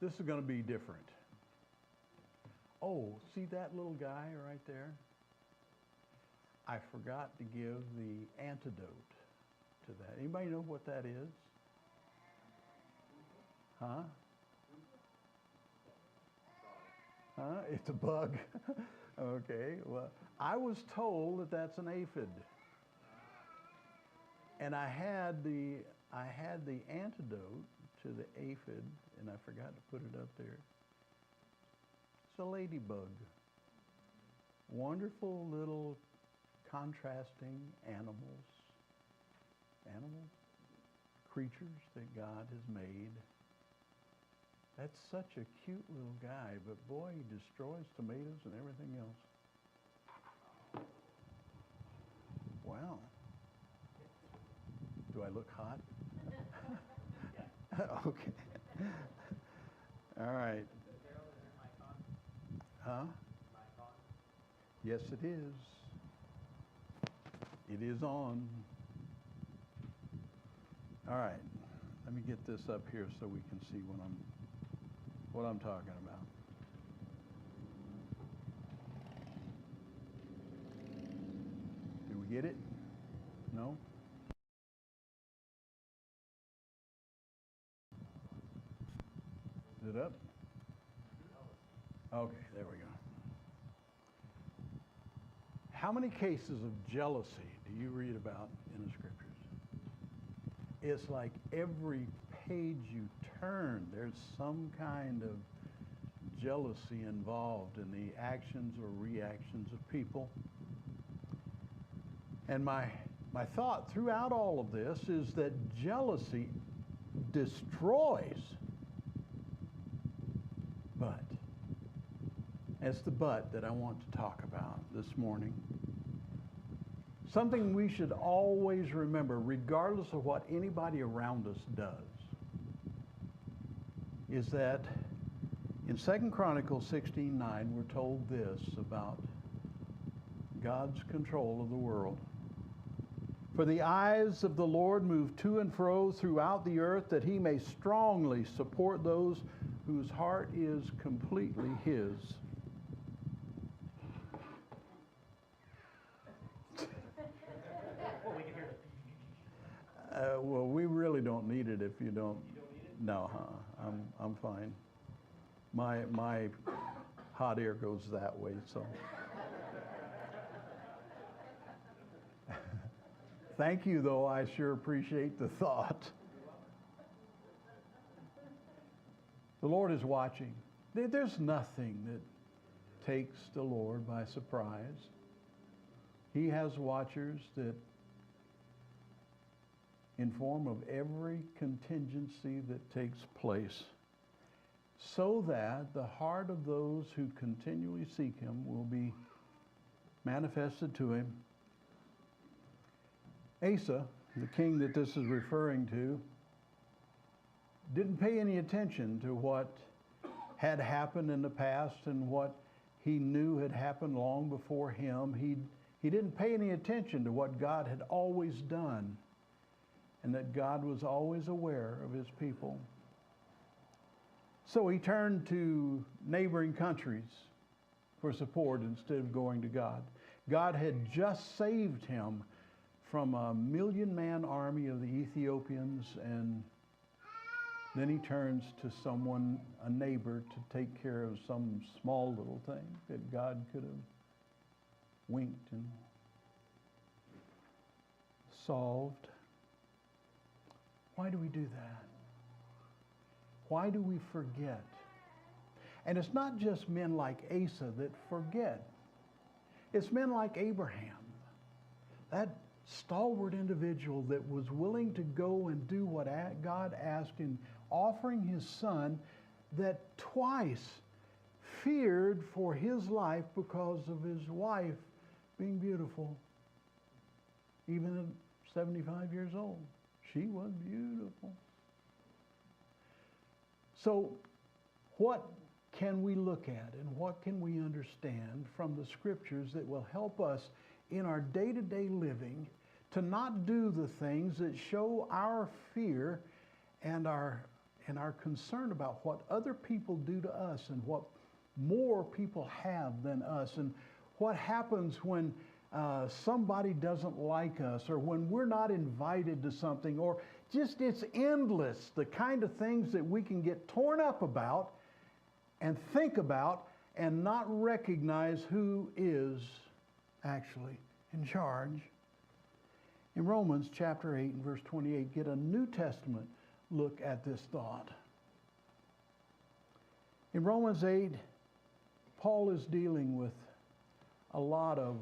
This is going to be different. Oh, see that little guy right there? I forgot to give the antidote to that. Anybody know what that is? Huh? Huh? It's a bug. Okay. Well, I was told that that's an aphid. And I had the antidote to the aphid, and I forgot to put it up there. It's a ladybug. Wonderful little contrasting animals, creatures that God has made. That's such a cute little guy, but boy, he destroys tomatoes and everything else. Wow. Do I look hot? Okay. All right. Huh? Yes, it is. It is on. All right. Let me get this up here so we can see what I'm talking about. Do we get it? No? Is it up? Okay, there we go. How many cases of jealousy do you read about in the scriptures? It's like every page you turn, there's some kind of jealousy involved in the actions or reactions of people. And my thought throughout all of this is that jealousy destroys. But it's the but that I want to talk about this morning. Something we should always remember, regardless of what anybody around us does, is that in 2 Chronicles 16:9, we're told this about God's control of the world. For the eyes of the Lord move to and fro throughout the earth, that he may strongly support those whose heart is completely his. Well, we really don't need it if you don't. You don't need it? No, I'm fine. My hot air goes that way, so. Thank you, though. I sure appreciate the thought. The Lord is watching. There's nothing that takes the Lord by surprise. He has watchers that inform of every contingency that takes place, so that the heart of those who continually seek him will be manifested to him. Asa, the king that this is referring to, didn't pay any attention to what had happened in the past and what he knew had happened long before him. He didn't pay any attention to what God had always done, and that God was always aware of his people. So he turned to neighboring countries for support instead of going to God. God had just saved him from a 1,000,000-man army of the Ethiopians, and then he turns to someone, a neighbor, to take care of some small little thing that God could have winked and solved. Why do we do that? Why do we forget? And it's not just men like Asa that forget. It's men like Abraham, that stalwart individual that was willing to go and do what God asked in offering his son, that twice feared for his life because of his wife being beautiful. Even at 75 years old, she was beautiful. So what can we look at and what can we understand from the scriptures that will help us in our day-to-day living to not do the things that show our fear and our and our concern about what other people do to us and what more people have than us, and what happens when somebody doesn't like us, or when we're not invited to something, or just it's endless, the kind of things that we can get torn up about and think about and not recognize who is actually in charge. In Romans chapter 8 and verse 28, get a New Testament look at this thought. In Romans 8, Paul is dealing with a lot of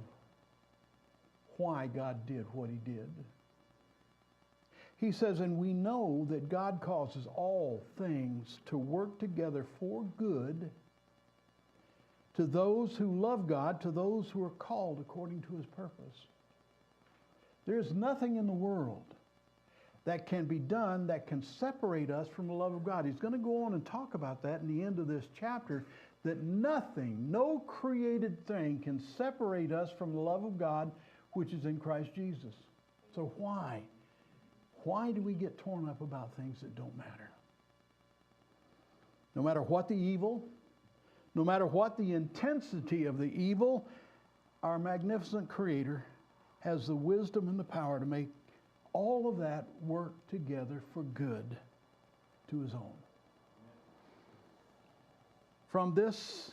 why God did what he did. He says, and we know that God causes all things to work together for good to those who love God, to those who are called according to his purpose. There's nothing in the world that can be done that can separate us from the love of God. He's going to go on and talk about that in the end of this chapter, that nothing, no created thing can separate us from the love of God, which is in Christ Jesus. So why? Why do we get torn up about things that don't matter? No matter what the evil, no matter what the intensity of the evil, our magnificent Creator has the wisdom and the power to make all of that work together for good to his own. From this,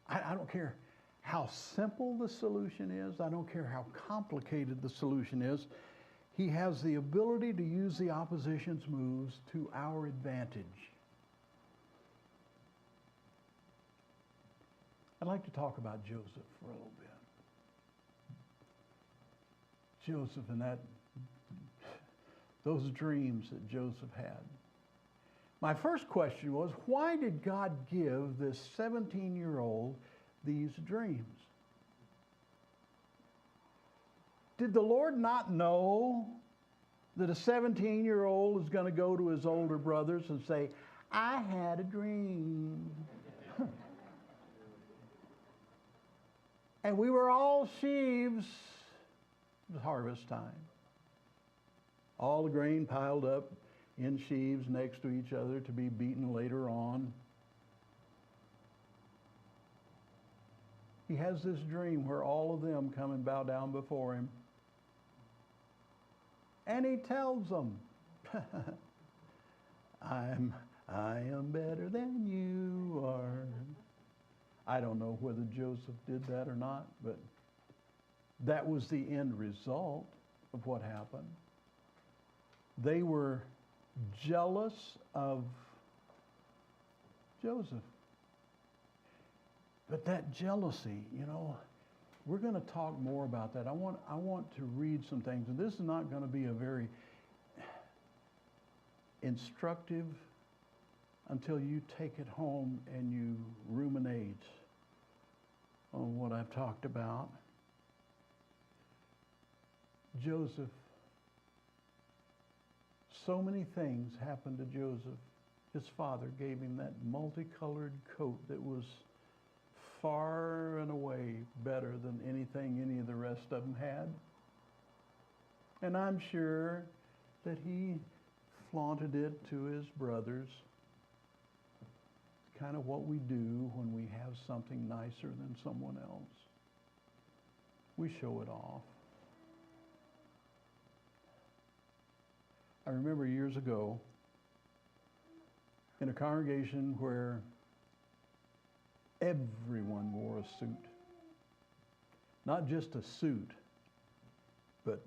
I don't care how simple the solution is. I don't care how complicated the solution is. He has the ability to use the opposition's moves to our advantage. I'd like to talk about Joseph for a little bit. Joseph and those dreams that Joseph had. My first question was, why did God give this 17-year-old these dreams? Did the Lord not know that a 17-year-old is going to go to his older brothers and say, I had a dream? And we were all sheaves. It was harvest time. All the grain piled up in sheaves next to each other to be beaten later on. He has this dream where all of them come and bow down before him. And he tells them, I am better than you are. I don't know whether Joseph did that or not, but that was the end result of what happened. They were jealous of Joseph. But that jealousy, we're going to talk more about that. I want to read some things, and this is not going to be a very instructive until you take it home and you ruminate on what I've talked about. Joseph, so many things happened to Joseph. His father gave him that multicolored coat that was far and away better than anything any of the rest of them had. And I'm sure that he flaunted it to his brothers. It's kind of what we do when we have something nicer than someone else. We show it off. I remember years ago in a congregation where everyone wore a suit. Not just a suit, but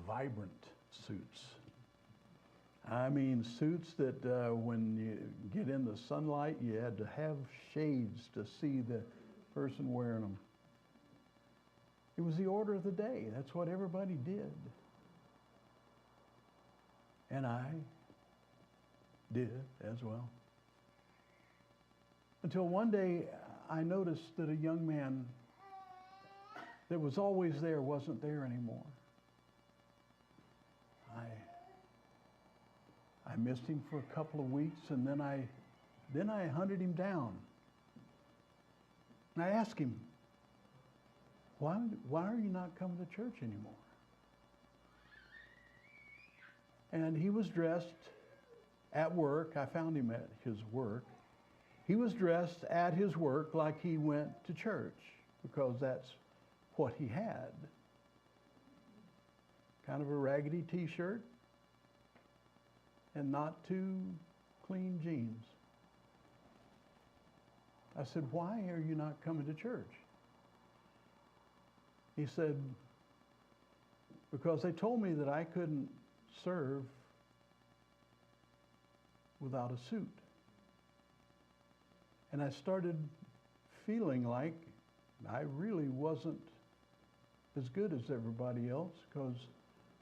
vibrant suits. I mean, suits that when you get in the sunlight, you had to have shades to see the person wearing them. It was the order of the day. That's what everybody did. And I did as well. Until one day I noticed that a young man that was always there wasn't there anymore. I missed him for a couple of weeks, and then I hunted him down. And I asked him, why are you not coming to church anymore? And he was dressed at work. I found him at his work. He was dressed at his work like he went to church because that's what he had. Kind of a raggedy t-shirt and not too clean jeans. I said, "Why are you not coming to church?" He said, "Because they told me that I couldn't serve without a suit." And I started feeling like I really wasn't as good as everybody else because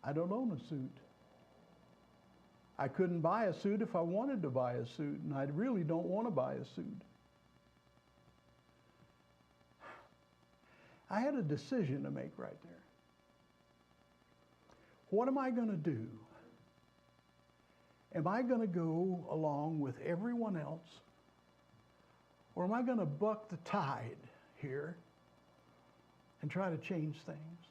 I don't own a suit. I couldn't buy a suit if I wanted to buy a suit, and I really don't want to buy a suit. I had a decision to make right there. What am I going to do? Am I going to go along with everyone else? Or am I going to buck the tide here and try to change things?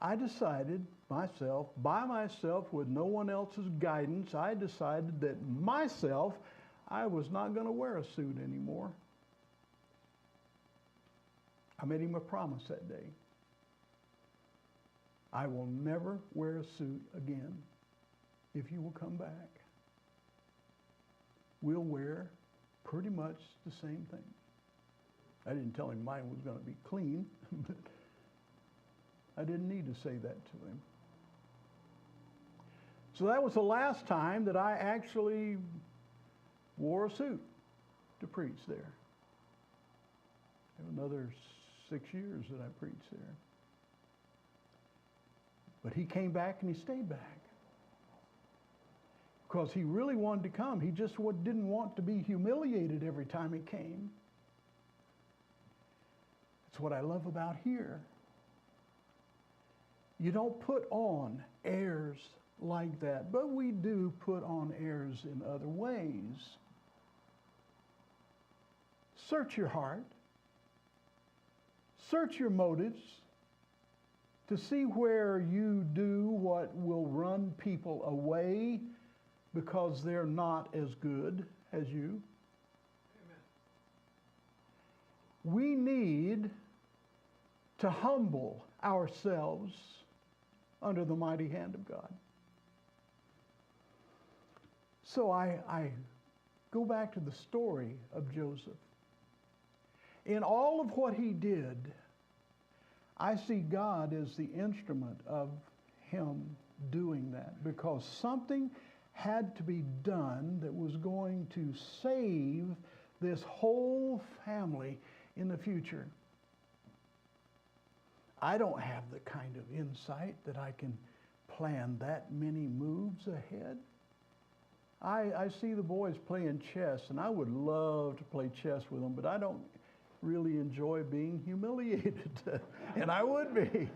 I decided by myself, with no one else's guidance, I decided that I was not going to wear a suit anymore. I made him a promise that day. I will never wear a suit again if you will come back. We'll wear pretty much the same thing. I didn't tell him mine was going to be clean, but I didn't need to say that to him. So that was the last time that I actually wore a suit to preach there. Another 6 years that I preached there. But he came back and he stayed back because he really wanted to come. He just didn't want to be humiliated every time he came. That's what I love about here. You don't put on airs like that, but we do put on airs in other ways. Search your heart. Search your motives to see where you do what will run people away because they're not as good as you. Amen. We need to humble ourselves under the mighty hand of God. So I go back to the story of Joseph. In all of what he did, I see God as the instrument of him doing that because something had to be done that was going to save this whole family in the future. I don't have the kind of insight that I can plan that many moves ahead. I see the boys playing chess, and I would love to play chess with them, but I don't really enjoy being humiliated, and I would be.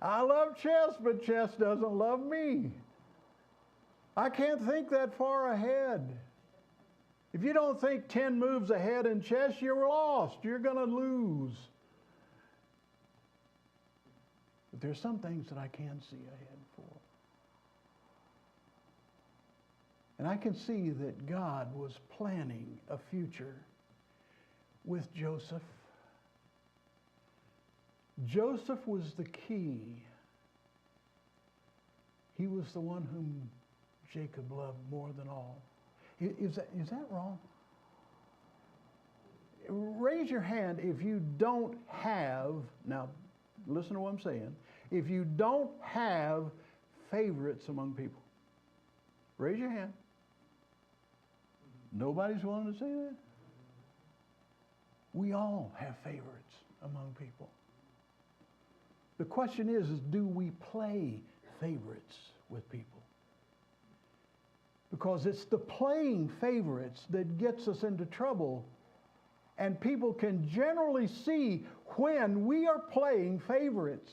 I love chess, but chess doesn't love me. I can't think that far ahead. If you don't think 10 moves ahead in chess, you're lost. You're going to lose. But there's some things that I can see ahead for. And I can see that God was planning a future with Joseph. Joseph was the key. He was the one whom Jacob loved more than all. Is that wrong? Raise your hand if you don't have, now listen to what I'm saying, if you don't have favorites among people. Raise your hand. Nobody's willing to say that? We all have favorites among people. The question is do we play favorites with people? Because it's the playing favorites that gets us into trouble. And people can generally see when we are playing favorites.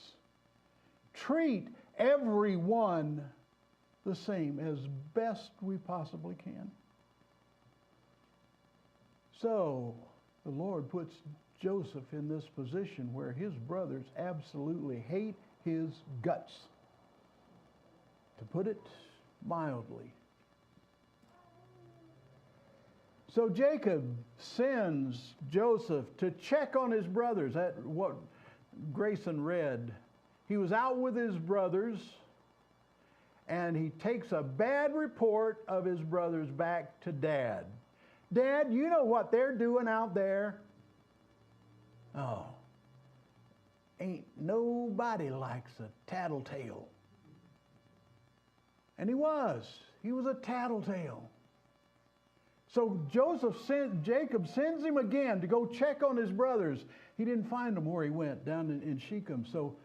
Treat everyone the same as best we possibly can. So the Lord puts Joseph in this position where his brothers absolutely hate his guts. to put it mildly. So Jacob sends Joseph to check on his brothers. That's what Grayson read. He was out with his brothers, and he takes a bad report of his brothers back to Dad. Dad, you know what they're doing out there? Oh, ain't nobody likes a tattletale. And he was a tattletale. So Jacob sends him again to go check on his brothers. He didn't find them where he went, down in Shechem. So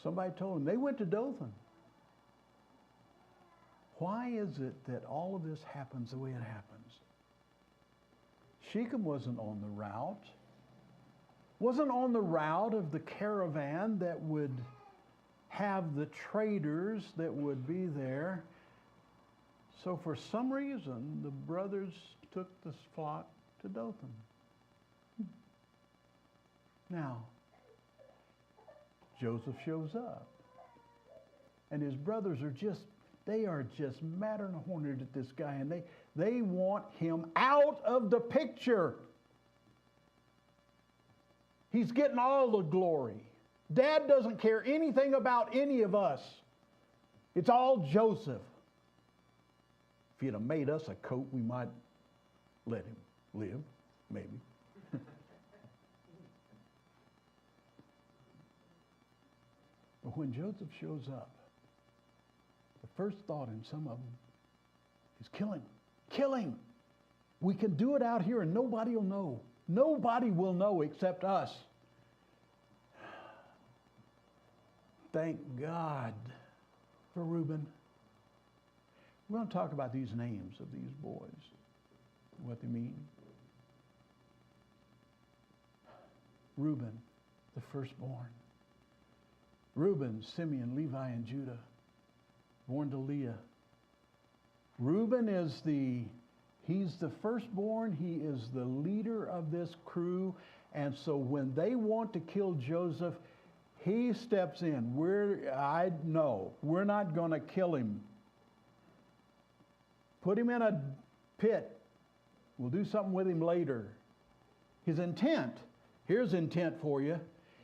somebody told him they went to Dothan. Why is it that all of this happens the way it happens? Shechem wasn't on the route. Wasn't on the route of the caravan that would have the traders that would be there. So for some reason, the brothers took this flock to Dothan. Now, Joseph shows up. And his brothers are just madder than horned at this guy. And they want him out of the picture. He's getting all the glory. Dad doesn't care anything about any of us. It's all Joseph. If he'd have made us a coat, we might let him live, maybe. But when Joseph shows up, the first thought in some of them is kill him. Kill him. We can do it out here and nobody will know. Nobody will know except us. Thank God for Reuben. We're going to talk about these names of these boys, what they mean. Reuben, the firstborn. Reuben, Simeon, Levi, and Judah, born to Leah. Reuben he's the firstborn. He is the leader of this crew. And so when they want to kill Joseph, he steps in. We're not going to kill him. Put him in a pit. We'll do something with him later. His intent, here's intent for you.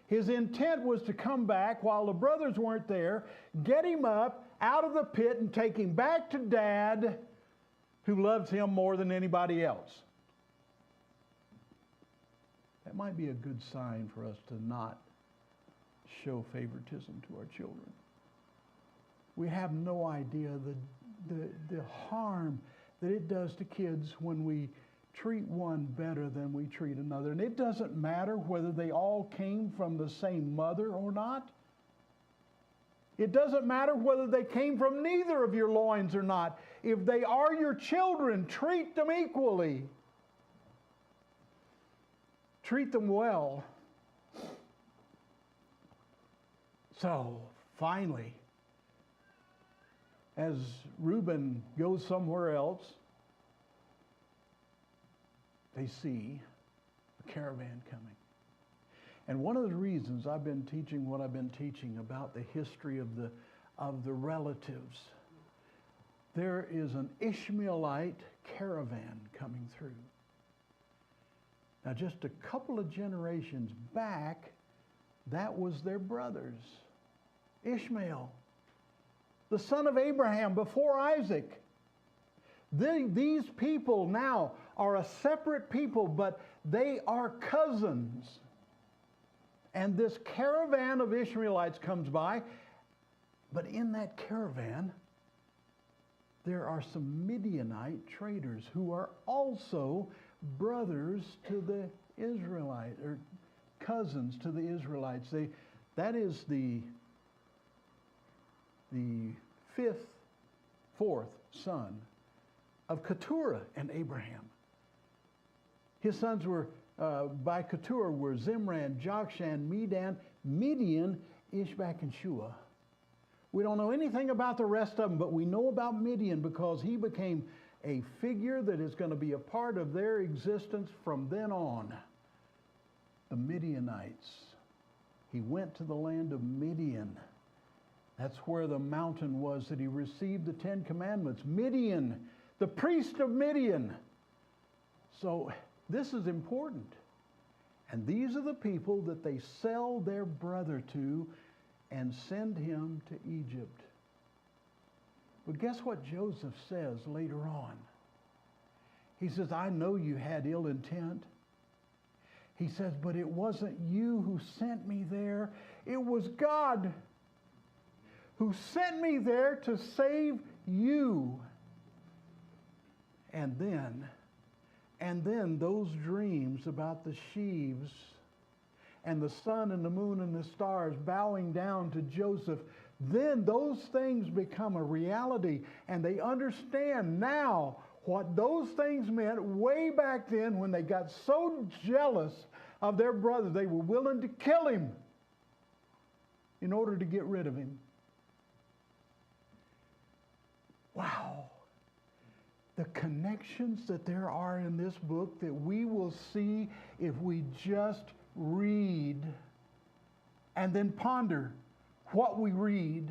His intent was to come back while the brothers weren't there, get him up out of the pit and take him back to Dad, who loves him more than anybody else. That might be a good sign for us to not show favoritism to our children. We have no idea the harm that it does to kids when we treat one better than we treat another. And it doesn't matter whether they all came from the same mother or not. It doesn't matter whether they came from neither of your loins or not. If they are your children, treat them equally. Treat them well. So, finally, as Reuben goes somewhere else, they see a caravan coming. And one of the reasons I've been teaching what I've been teaching about the history of the relatives, there is an Ishmaelite caravan coming through. Now, just a couple of generations back, that was their brothers. Ishmael, the son of Abraham before Isaac. These people now are a separate people, but they are cousins. And this caravan of Ishmaelites comes by, but in that caravan, there are some Midianite traders who are also brothers to the Israelites, or cousins to the Israelites. That is the fourth son of Keturah and Abraham. His sons were by Keturah were Zimran, Jokshan, Medan, Midian, Ishbak, and Shua. We don't know anything about the rest of them, but we know about Midian because he became a figure that is going to be a part of their existence from then on. The Midianites. He went to the land of Midian. That's where the mountain was that he received the 10 Commandments. Midian, the priest of Midian. So this is important. And these are the people that they sell their brother to and send him to Egypt. But guess what Joseph says later on? He says, I know you had ill intent. He says, but it wasn't you who sent me there. It was God who sent me there to save you. And then those dreams about the sheaves and the sun and the moon and the stars bowing down to Joseph, then those things become a reality, and they understand now what those things meant way back then when they got so jealous of their brother they were willing to kill him in order to get rid of him. Wow. The connections that there are in this book that we will see if we just read and then ponder what we read,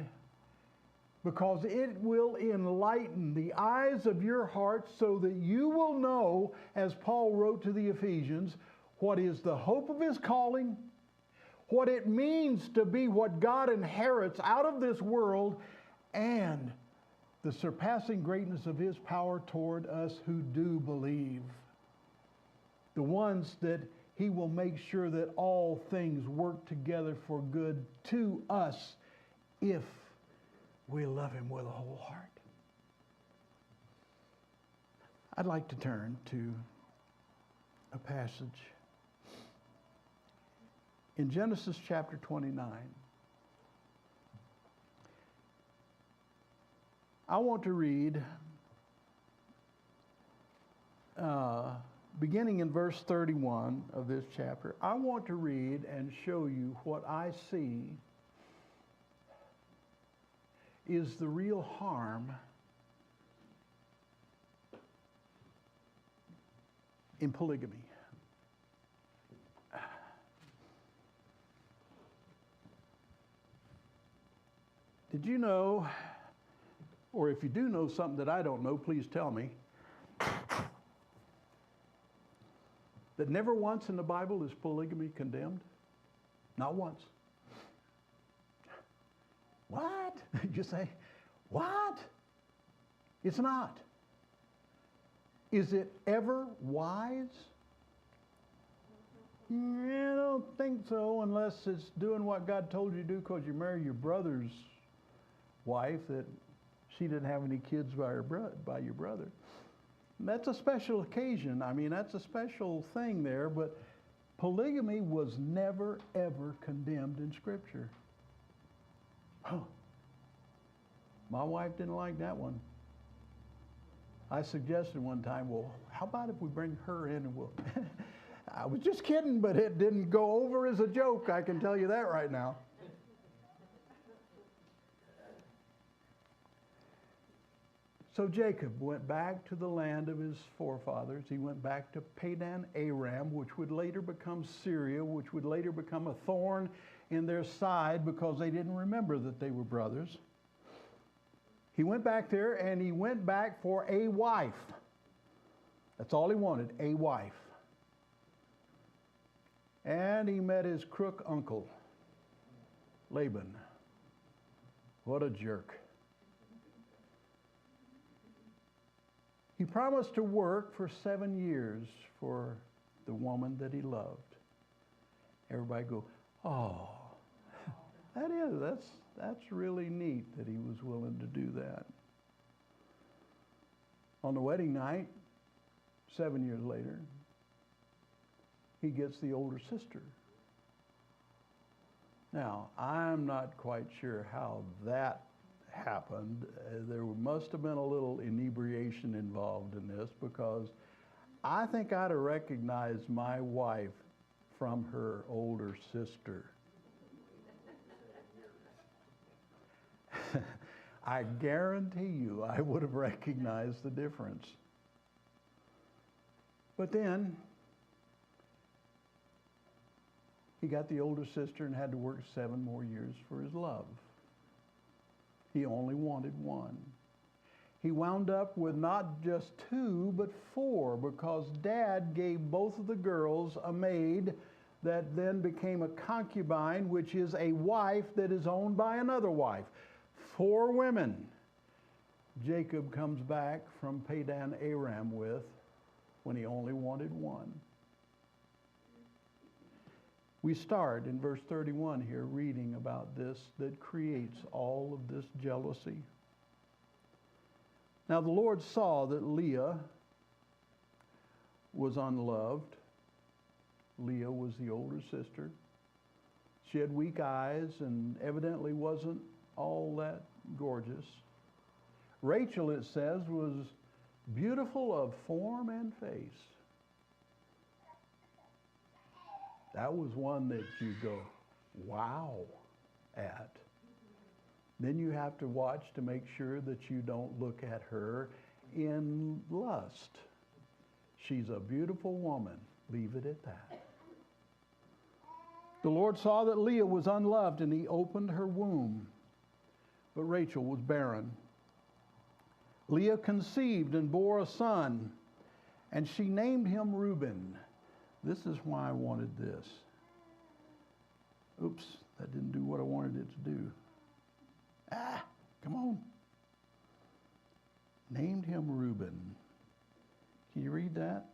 because it will enlighten the eyes of your heart so that you will know, as Paul wrote to the Ephesians, what is the hope of his calling, what it means to be what God inherits out of this world, and the surpassing greatness of his power toward us who do believe. The ones that he will make sure that all things work together for good to us if we love him with a whole heart. I'd like to turn to a passage in Genesis chapter 29. I want to read, beginning in verse 31 of this chapter. I want to read and show you what I see is the real harm in polygamy. Did you know, or if you do know something that I don't know, please tell me, that never once in the Bible is polygamy condemned? Not once. What? You say, what? It's not. Is it ever wise? I don't think so, unless it's doing what God told you to do because you marry your brother's wife, that she didn't have any kids by your brother. And that's a special occasion. I mean, that's a special thing there, but polygamy was never, ever condemned in Scripture. Oh, my wife didn't like that one. I suggested one time, well, how about if we bring her in and we'll... I was just kidding, but it didn't go over as a joke, I can tell you that right now. So Jacob went back to the land of his forefathers. He went back to Padan Aram, which would later become Syria, which would later become a thorn in their side because they didn't remember that they were brothers. He went back there, and he went back for a wife. That's all he wanted, a wife. And he met his crook uncle, Laban. What a jerk. He promised to work for 7 years for the woman that he loved. Everybody go, oh, that's really neat that he was willing to do that. On the wedding night, 7 years later, he gets the older sister. Now, I'm not quite sure how that happened. There must have been a little inebriation involved in this, because I think I'd have recognized my wife from her older sister. I guarantee you I would have recognized the difference. But then he got the older sister and had to work 7 more years for his love. He only wanted one. He wound up with not just 2, but 4, because Dad gave both of the girls a maid that then became a concubine, which is a wife that is owned by another wife. 4 women Jacob comes back from Padan Aram with when he only wanted one. We start in verse 31 here reading about this that creates all of this jealousy. Now the Lord saw that Leah was unloved. Leah was the older sister. She had weak eyes and evidently wasn't all that gorgeous. Rachel, it says, was beautiful of form and face. That was one that you go, wow, at. Then you have to watch to make sure that you don't look at her in lust. She's a beautiful woman. Leave it at that. The Lord saw that Leah was unloved, and he opened her womb. But Rachel was barren. Leah conceived and bore a son, and she named him Reuben. This is why I wanted this. Oops, that didn't do what I wanted it to do. Come on. Named him Reuben. Can you read that?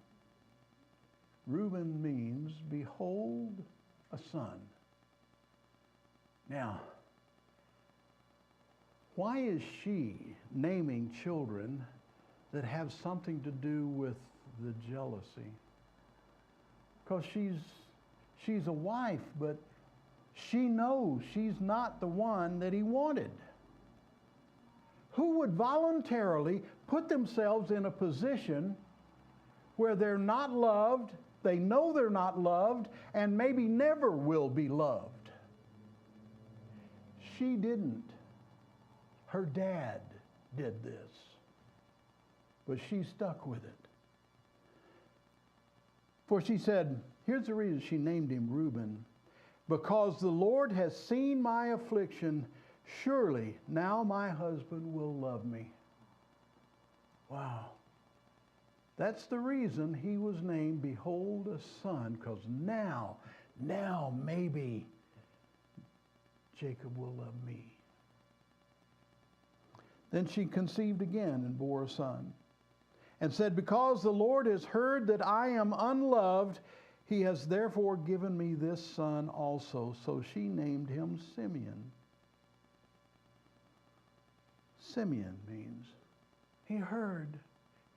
Reuben means, behold, a son. Now, why is she naming children that have something to do with the jealousy? Because she's a wife, but she knows she's not the one that he wanted. Who would voluntarily put themselves in a position where they're not loved, they know they're not loved, and maybe never will be loved? She didn't. Her dad did this. But she stuck with it. For she said, here's the reason she named him Reuben. Because the Lord has seen my affliction, surely now my husband will love me. Wow. That's the reason he was named Behold a Son, because now maybe Jacob will love me. Then she conceived again and bore a son, and said, because the Lord has heard that I am unloved, he has therefore given me this son also. So she named him Simeon. Simeon means he heard.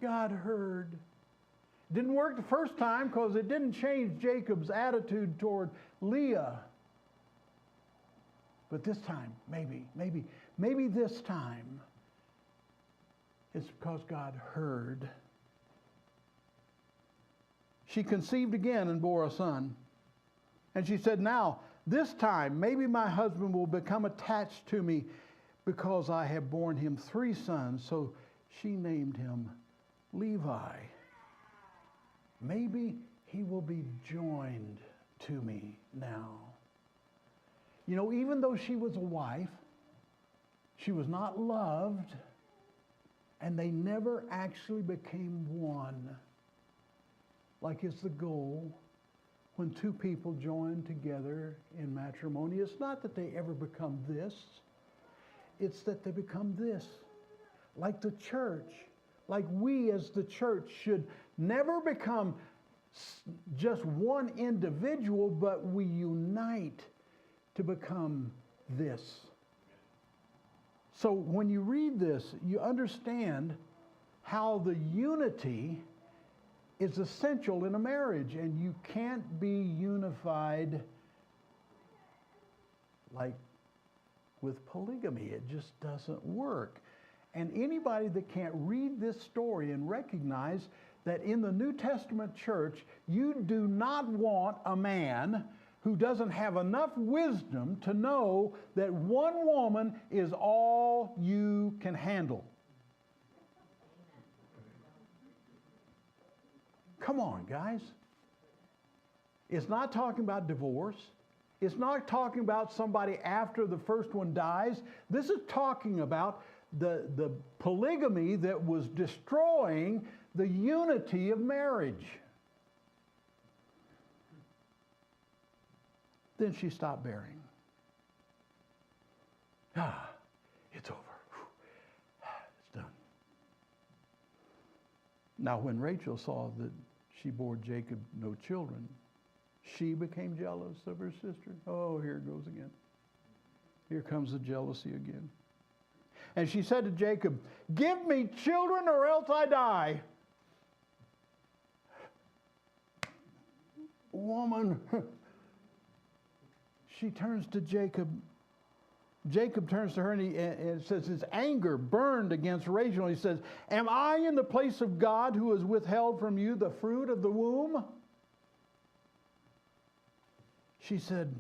God heard. Didn't work the first time because it didn't change Jacob's attitude toward Leah. But this time, maybe this time, it's because God heard. She conceived again and bore a son. And she said, now, this time, maybe my husband will become attached to me because I have borne him 3 sons. So she named him Levi. Maybe he will be joined to me now. You know, even though she was a wife, she was not loved, and they never actually became one. Like is the goal when 2 people join together in matrimony. It's not that they ever become this. It's that they become this. Like the church. Like we as the church should never become just one individual, but we unite to become this. So when you read this, you understand how the unity is essential in a marriage, and you can't be unified like with polygamy. It just doesn't work. And anybody that can't read this story and recognize that in the New Testament church, you do not want a man who doesn't have enough wisdom to know that one woman is all you can handle. Come on, guys. It's not talking about divorce. It's not talking about somebody after the first one dies. This is talking about the polygamy that was destroying the unity of marriage. Then she stopped bearing. It's over. It's done. Now, when Rachel saw that she bore Jacob no children, she became jealous of her sister. Oh, here it goes again. Here comes the jealousy again. And she said to Jacob, "Give me children or else I die." Woman, she turns to Jacob. Jacob turns to her and it says his anger burned against Rachel. He says, "Am I in the place of God who has withheld from you the fruit of the womb?" She said,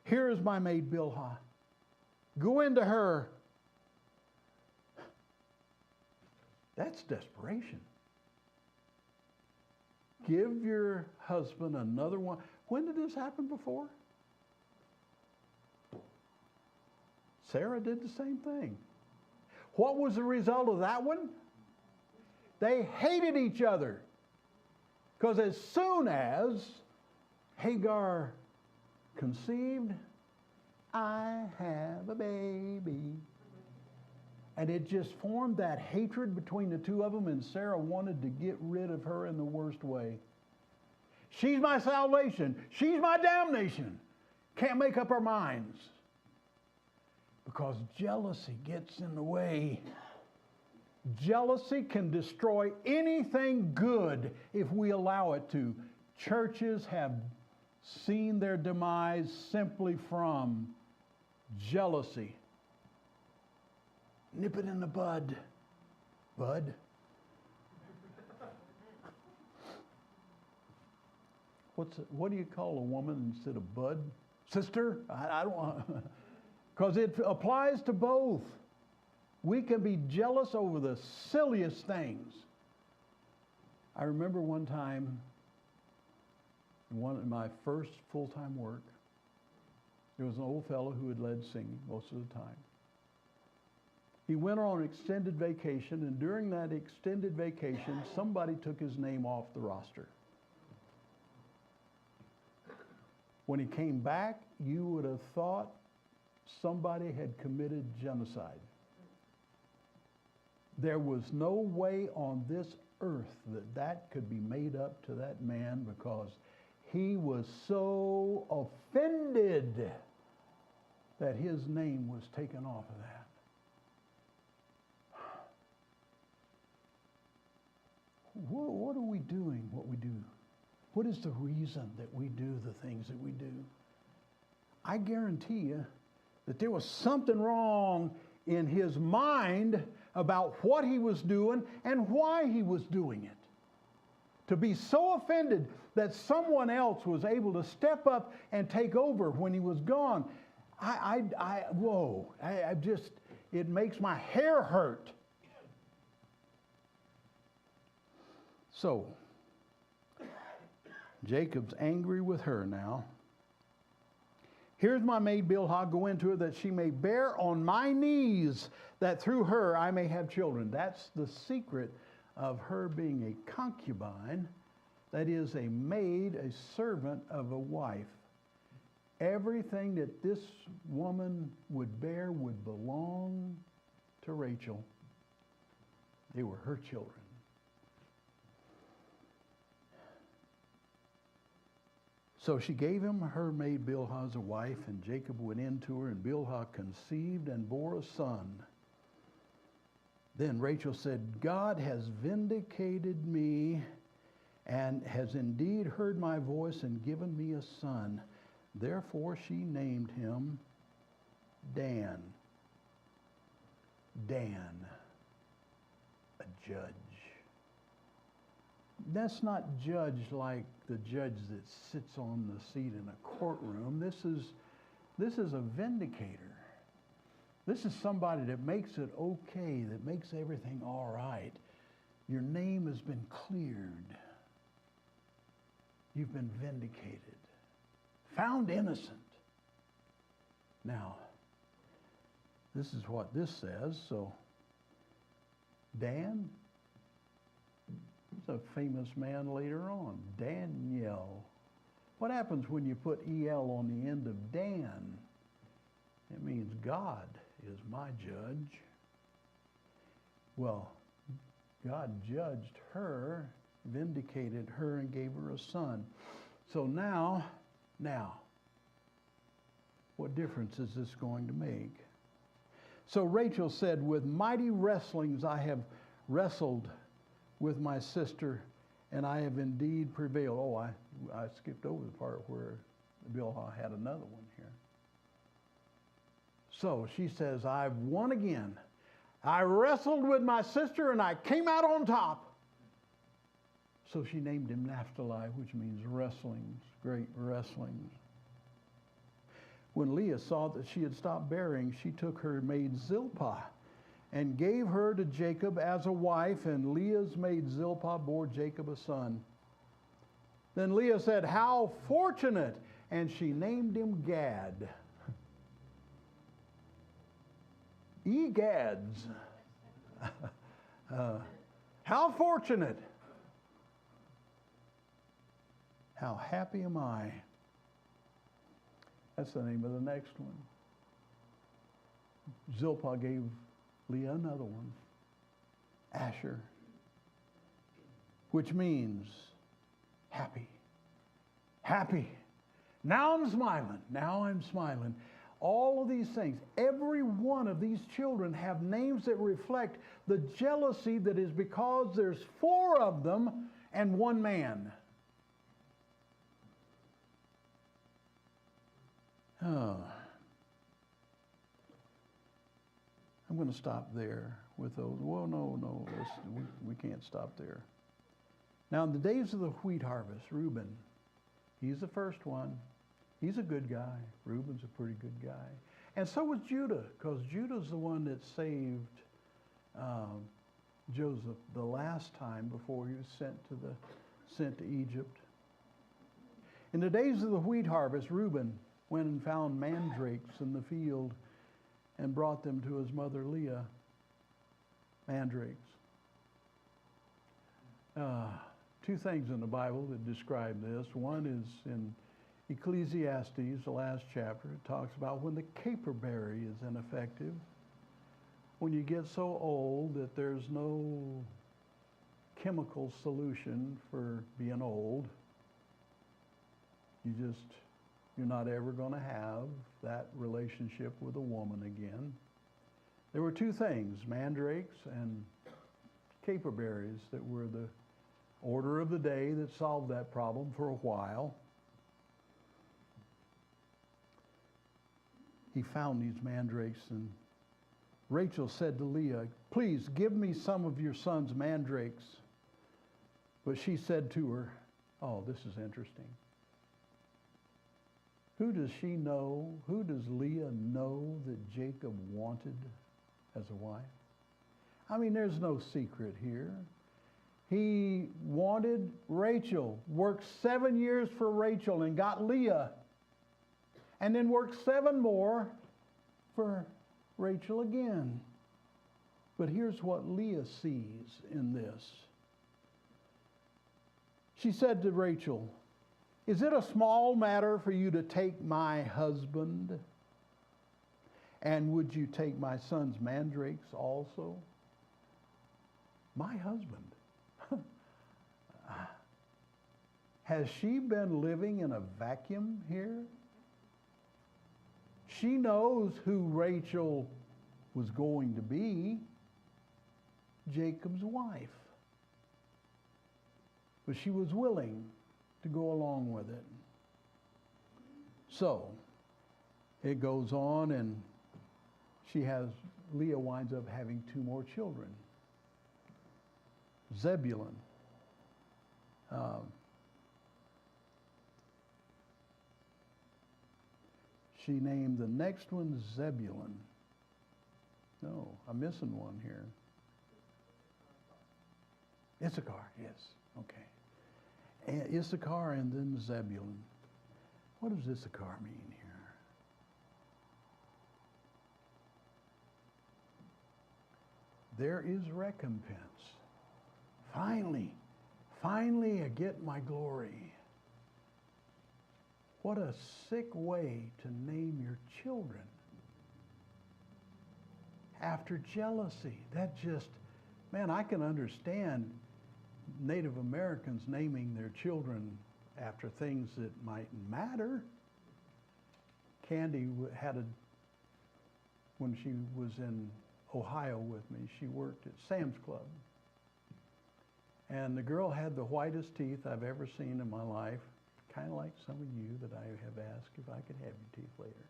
"Here is my maid Bilhah. Go into her." That's desperation. Give your husband another one. When did this happen before? Sarah did the same thing. What was the result of that one? They hated each other. Because as soon as Hagar conceived, "I have a baby." And it just formed that hatred between the two of them, and Sarah wanted to get rid of her in the worst way. She's my salvation. She's my damnation. Can't make up our minds. Because jealousy gets in the way. Jealousy can destroy anything good if we allow it to. Churches have seen their demise simply from jealousy. Nip it in the bud. Bud. What do you call a woman instead of bud? Sister? I don't want. Because it applies to both. We can be jealous over the silliest things. I remember one time, in my first full-time work, there was an old fellow who had led singing most of the time. He went on an extended vacation, and during that extended vacation, somebody took his name off the roster. When he came back, you would have thought somebody had committed genocide. There was no way on this earth that could be made up to that man, because he was so offended that his name was taken off of that. What are we doing what we do? What is the reason that we do the things that we do? I guarantee you that there was something wrong in his mind about what he was doing and why he was doing it. To be so offended that someone else was able to step up and take over when he was gone, it makes my hair hurt. So, Jacob's angry with her now. "Here's my maid Bilhah, go into her that she may bear on my knees, that through her I may have children." That's the secret of her being a concubine, that is a maid, a servant of a wife. Everything that this woman would bear would belong to Rachel. They were her children. So she gave him her maid Bilhah as a wife, and Jacob went into her, and Bilhah conceived and bore a son. Then Rachel said, "God has vindicated me and has indeed heard my voice and given me a son." Therefore she named him Dan. Dan, a judge. That's not judge like the judge that sits on the seat in a courtroom. This is a vindicator. This is somebody that makes it okay, that makes everything all right. Your name has been cleared. You've been vindicated. Found innocent. Now, this is what this says. So, Dan, he's a famous man later on. Daniel. What happens when you put EL on the end of Dan? It means God is my judge. Well, God judged her, vindicated her, and gave her a son. So now, what difference is this going to make? So Rachel said, with mighty wrestlings I have wrestled with my sister, and I have indeed prevailed. Oh, I skipped over the part where Bilhah had another one here. So she says, I've won again. I wrestled with my sister and I came out on top. So she named him Naphtali, which means wrestlings, great wrestlings. When Leah saw that she had stopped bearing, she took her maid Zilpah and gave her to Jacob as a wife, and Leah's maid Zilpah bore Jacob a son. Then Leah said, how fortunate! And she named him Gad. Egads. How fortunate! How happy am I? That's the name of the next one. Zilpah gave Leah another one, Asher, which means happy. Happy. Now I'm smiling. Now I'm smiling. All of these things, every one of these children have names that reflect the jealousy that is because there's 4 of them and 1 man. Oh. I'm going to stop there with those. Well, no, we can't stop there. Now, in the days of the wheat harvest, Reuben, he's the first one. He's a good guy. Reuben's a pretty good guy. And so was Judah, because Judah's the one that saved Joseph the last time before he was sent to Egypt. In the days of the wheat harvest, Reuben went and found mandrakes in the field and brought them to his mother Leah. Mandrakes. 2 things in the Bible that describe this. One is in Ecclesiastes, the last chapter. It talks about when the caperberry is ineffective, when you get so old that there's no chemical solution for being old. You're not ever going to have that relationship with a woman again. There were 2 things, mandrakes and caperberries, that were the order of the day that solved that problem for a while. He found these mandrakes, and Rachel said to Leah, please give me some of your son's mandrakes. But she said to her, oh, this is interesting. Who does she know? Who does Leah know that Jacob wanted as a wife? I mean, there's no secret here. He wanted Rachel, worked 7 years for Rachel and got Leah, and then worked 7 more for Rachel again. But here's what Leah sees in this. She said to Rachel, is it a small matter for you to take my husband? And would you take my son's mandrakes also? My husband. Has she been living in a vacuum here? She knows who Rachel was going to be, Jacob's wife. But she was willing to go along with it. So it goes on, and Leah winds up having 2 more children. Zebulun. She named the next one Zebulun. No, I'm missing one here. Issachar, yes, okay. And Issachar and then Zebulun. What does Issachar mean here? there is recompense. Finally, I get my glory. What a sick way to name your children. After jealousy, that just, man, I can understand Native Americans naming their children after things that mightn't matter. Candy when she was in Ohio with me, she worked at Sam's Club. And the girl had the whitest teeth I've ever seen in my life, kind of like some of you that I have asked if I could have your teeth later.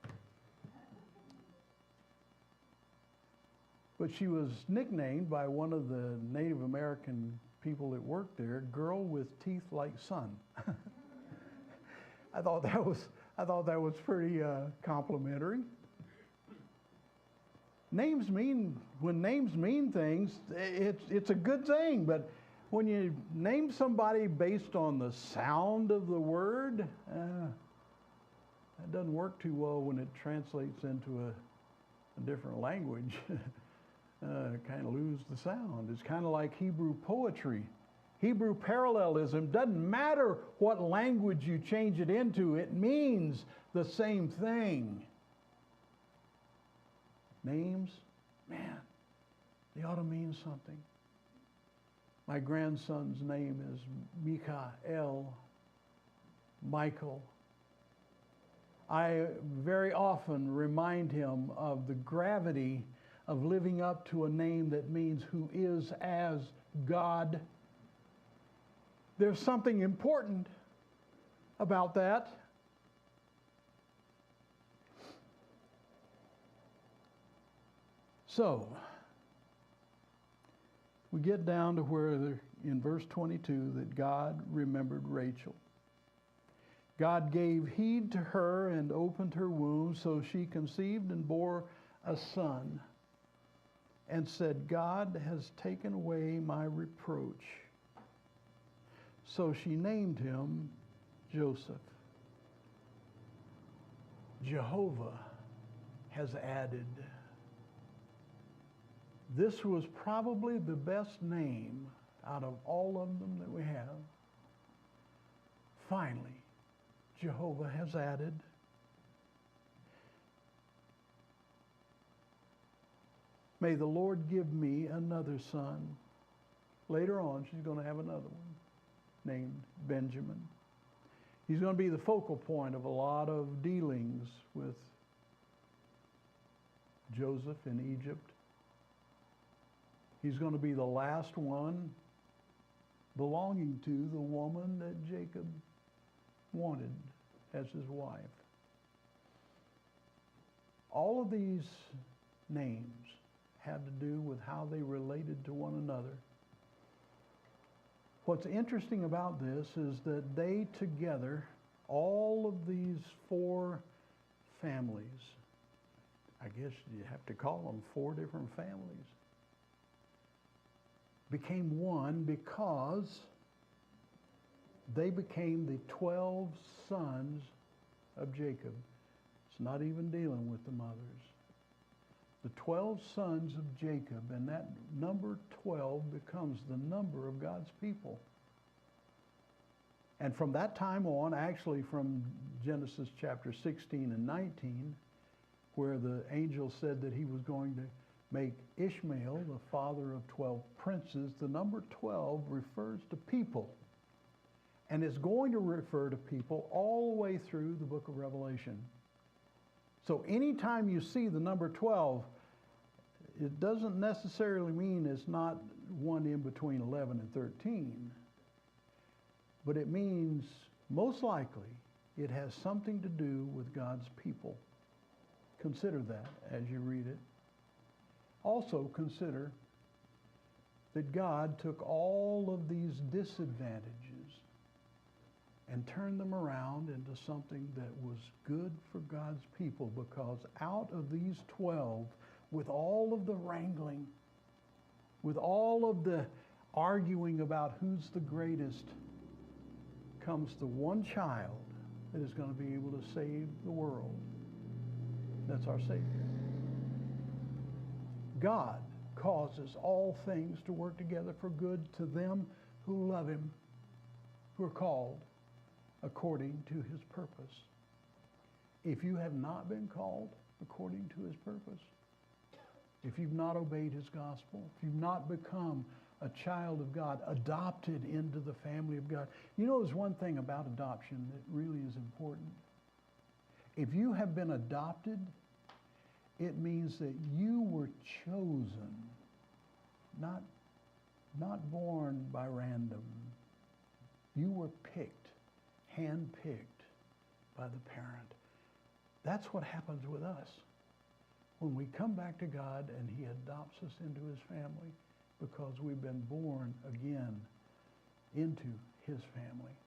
But she was nicknamed by one of the Native American people that worked there, "Girl with Teeth Like Sun." I thought that was pretty complimentary. When names mean things, it's a good thing. But when you name somebody based on the sound of the word, that doesn't work too well when it translates into a different language. Kind of lose the sound. It's kind of like Hebrew poetry. Hebrew parallelism. Doesn't matter what language you change it into, it means the same thing. Names, man, they ought to mean something. My grandson's name is Michael. I very often remind him of the gravity of living up to a name that means who is as God. There's something important about that. So, we get down to where in verse 22 that God remembered Rachel. God gave heed to her and opened her womb, so she conceived and bore a son, and said, God has taken away my reproach. So she named him Joseph. Jehovah has added. This was probably the best name out of all of them that we have. Finally, Jehovah has added. May the Lord give me another son. Later on, she's going to have another one named Benjamin. He's going to be the focal point of a lot of dealings with Joseph in Egypt. He's going to be the last one belonging to the woman that Jacob wanted as his wife. All of these names had to do with how they related to one another. What's interesting about this is that they together, all of these four families, I guess you have to call them four different families, became one because they became the 12 sons of Jacob. It's not even dealing with the mothers. The 12 sons of Jacob, and that number 12 becomes the number of God's people. And from that time on, actually from Genesis chapter 16 and 19, where the angel said that he was going to make Ishmael the father of 12 princes, the number 12 refers to people. And it's going to refer to people all the way through the book of Revelation. So anytime you see the number 12, it doesn't necessarily mean it's not one in between 11 and 13. But it means, most likely, it has something to do with God's people. Consider that as you read it. Also consider that God took all of these disadvantages and turned them around into something that was good for God's people, because out of these 12, with all of the wrangling, with all of the arguing about who's the greatest, comes the one child that is going to be able to save the world. That's our Savior. God causes all things to work together for good to them who love him, who are called according to his purpose. If you have not been called according to his purpose, if you've not obeyed his gospel, if you've not become a child of God, adopted into the family of God. You know, there's one thing about adoption that really is important. If you have been adopted, it means that you were chosen, not born by random. You were picked, hand-picked by the parent. That's what happens with us. When we come back to God and he adopts us into his family, because we've been born again into his family.